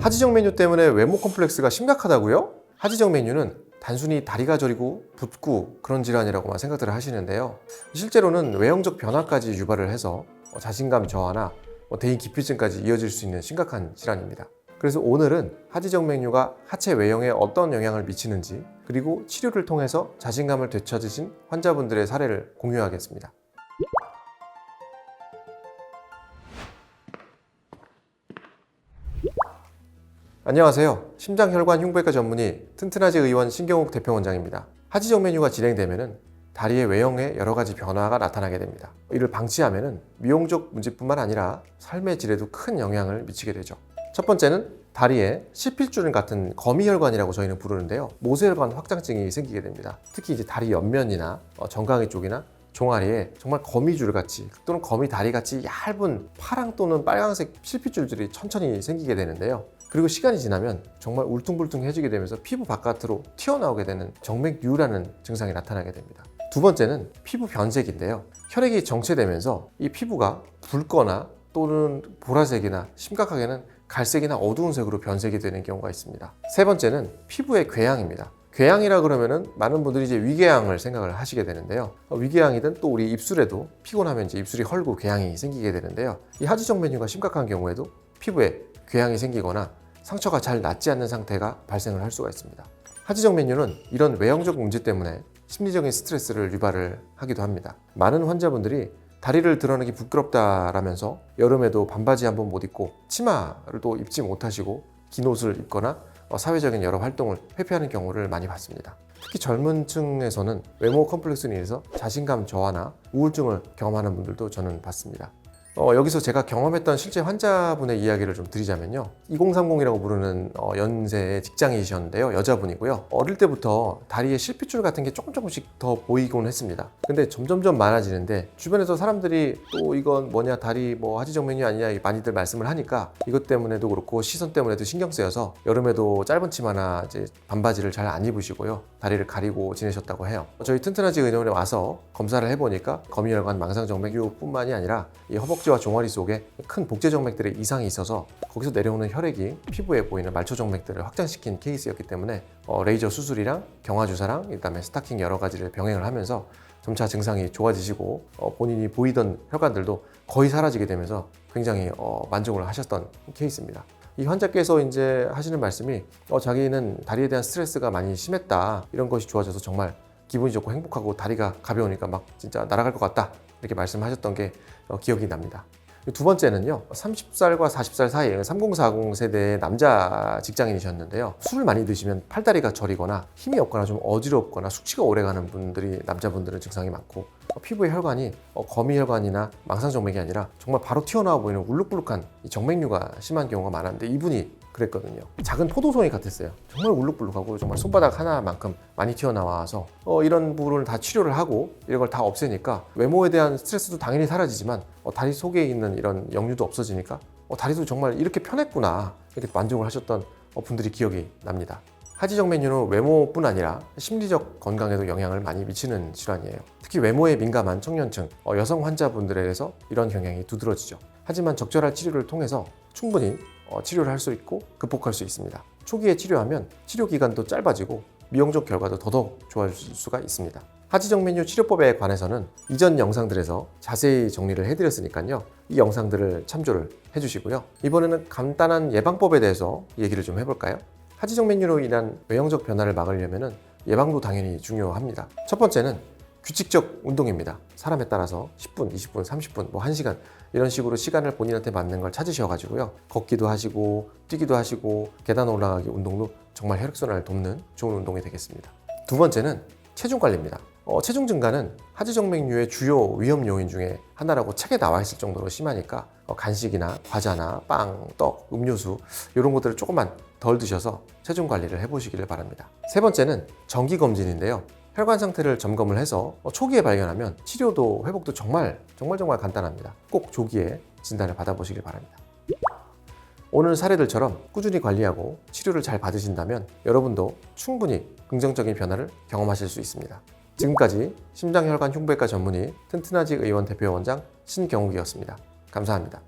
하지정 메뉴 때문에 외모 컴플렉스가 심각하다고요? 하지정 메뉴는 단순히 다리가 저리고 붓고 그런 질환이라고만 생각들을 하시는데요. 실제로는 외형적 변화까지 유발을 해서 자신감 저하나 대인 기피증까지 이어질 수 있는 심각한 질환입니다. 그래서 오늘은 하지정 메뉴가 하체 외형에 어떤 영향을 미치는지, 그리고 치료를 통해서 자신감을 되찾으신 환자분들의 사례를 공유하겠습니다. 안녕하세요. 심장혈관 흉부외과 전문의 튼튼하지 의원 신경욱 대표원장입니다. 하지정 메뉴가 진행되면 다리의 외형에 여러 가지 변화가 나타나게 됩니다. 이를 방치하면 미용적 문제뿐만 아니라 삶의 질에도 큰 영향을 미치게 되죠. 첫 번째는 다리에 씹힐줄 같은 거미혈관이라고 저희는 부르는데요. 모세혈관 확장증이 생기게 됩니다. 특히 이제 다리 옆면이나 정강이 쪽이나 종아리에 정말 거미줄 같이 또는 거미 다리 같이 얇은 파랑 또는 빨간색 실핏줄들이 천천히 생기게 되는데요. 그리고 시간이 지나면 정말 울퉁불퉁해지게 되면서 피부 바깥으로 튀어나오게 되는 정맥류라는 증상이 나타나게 됩니다. 두 번째는 피부 변색인데요. 혈액이 정체되면서 이 피부가 붉거나 또는 보라색이나 심각하게는 갈색이나 어두운 색으로 변색이 되는 경우가 있습니다. 세 번째는 피부의 궤양입니다. 궤양이라 그러면은 많은 분들이 이제 위궤양을 생각을 하시게 되는데요. 위궤양이든 또 우리 입술에도 피곤하면 이제 입술이 헐고 궤양이 생기게 되는데요. 이 하지정 메뉴가 심각한 경우에도 피부에 궤양이 생기거나 상처가 잘 낫지 않는 상태가 발생을 할 수가 있습니다. 하지정 메뉴는 이런 외형적 문제 때문에 심리적인 스트레스를 유발을 하기도 합니다. 많은 환자분들이 다리를 드러내기 부끄럽다라면서 여름에도 반바지 한번 못 입고 치마를 또 입지 못하시고 긴 옷을 입거나 사회적인 여러 활동을 회피하는 경우를 많이 봤습니다. 특히 젊은 층에서는 외모 컴플렉스로 인해서 자신감 저하나 우울증을 경험하는 분들도 저는 봤습니다. 여기서 제가 경험했던 실제 환자분의 이야기를 좀 드리자면요. 2030이라고 부르는 연세의 직장인이셨는데요. 여자분이고요. 어릴 때부터 다리에 실핏줄 같은 게 조금씩 더 보이곤 했습니다. 근데 점점점 많아지는데 주변에서 사람들이 또 이건 뭐냐, 다리 뭐 하지정 메뉴 아니냐 많이들 말씀을 하니까 이것 때문에도 그렇고 시선 때문에도 신경 쓰여서 여름에도 짧은 치마나 이제 반바지를 잘 안 입으시고요. 다리를 가리고 지내셨다고 해요. 저희 튼튼하지 의원에 와서 검사를 해보니까 거미혈관, 망상정맥류뿐만이 아니라 이 허벅지와 종아리 속에 큰 복제정맥들의 이상이 있어서 거기서 내려오는 혈액이 피부에 보이는 말초정맥들을 확장시킨 케이스였기 때문에 레이저 수술이랑 경화주사랑 그다음에 스타킹 여러 가지를 병행을 하면서 점차 증상이 좋아지시고 본인이 보이던 혈관들도 거의 사라지게 되면서 굉장히 만족을 하셨던 케이스입니다. 이 환자께서 이제 하시는 말씀이 자기는 다리에 대한 스트레스가 많이 심했다, 이런 것이 좋아져서 정말 기분이 좋고 행복하고 다리가 가벼우니까 막 진짜 날아갈 것 같다, 이렇게 말씀하셨던 게 기억이 납니다. 두 번째는요, 30살과 40살 사이에 3040 세대의 남자 직장인이셨는데요. 술을 많이 드시면 팔다리가 저리거나 힘이 없거나 좀 어지럽거나 숙취가 오래가는 분들이, 남자분들은 증상이 많고, 피부의 혈관이 거미혈관이나 망상정맥이 아니라 정말 바로 튀어나와 보이는 울룩불룩한 정맥류가 심한 경우가 많았는데 이분이 그랬거든요. 작은 포도송이 같았어요. 정말 울룩불룩하고 정말 손바닥 하나만큼 많이 튀어나와서 이런 부분을 다 치료를 하고 이런 걸 다 없애니까 외모에 대한 스트레스도 당연히 사라지지만 다리 속에 있는 이런 역류도 없어지니까 다리도 정말 이렇게 편했구나, 이렇게 만족을 하셨던 분들이 기억이 납니다. 하지정 메뉴는 외모뿐 아니라 심리적 건강에도 영향을 많이 미치는 질환이에요. 특히 외모에 민감한 청년층, 여성 환자분들에게서 이런 경향이 두드러지죠. 하지만 적절한 치료를 통해서 충분히 치료를 할 수 있고 극복할 수 있습니다. 초기에 치료하면 치료 기간도 짧아지고 미용적 결과도 더더욱 좋아질 수가 있습니다. 하지정 메뉴 치료법에 관해서는 이전 영상들에서 자세히 정리를 해드렸으니까요. 이 영상들을 참조를 해주시고요. 이번에는 간단한 예방법에 대해서 얘기를 좀 해볼까요? 하지정 메뉴로 인한 외형적 변화를 막으려면 예방도 당연히 중요합니다. 첫 번째는 규칙적 운동입니다. 사람에 따라서 10분, 20분, 30분, 1시간 이런 식으로 시간을 본인한테 맞는 걸 찾으셔가지고요. 걷기도 하시고 뛰기도 하시고 계단 올라가기 운동도 정말 혈액순환을 돕는 좋은 운동이 되겠습니다. 두 번째는 체중 관리입니다. 체중 증가는 하지정맥류의 주요 위험 요인 중에 하나라고 책에 나와 있을 정도로 심하니까 간식이나 과자나 빵, 떡, 음료수 이런 것들을 조금만 덜 드셔서 체중 관리를 해보시기를 바랍니다. 세 번째는 정기검진인데요. 혈관 상태를 점검을 해서 초기에 발견하면 치료도 회복도 정말 간단합니다. 꼭 조기에 진단을 받아보시길 바랍니다. 오늘 사례들처럼 꾸준히 관리하고 치료를 잘 받으신다면 여러분도 충분히 긍정적인 변화를 경험하실 수 있습니다. 지금까지 심장혈관 흉부외과 전문의 튼튼하지 의원 대표원장 신경욱이었습니다. 감사합니다.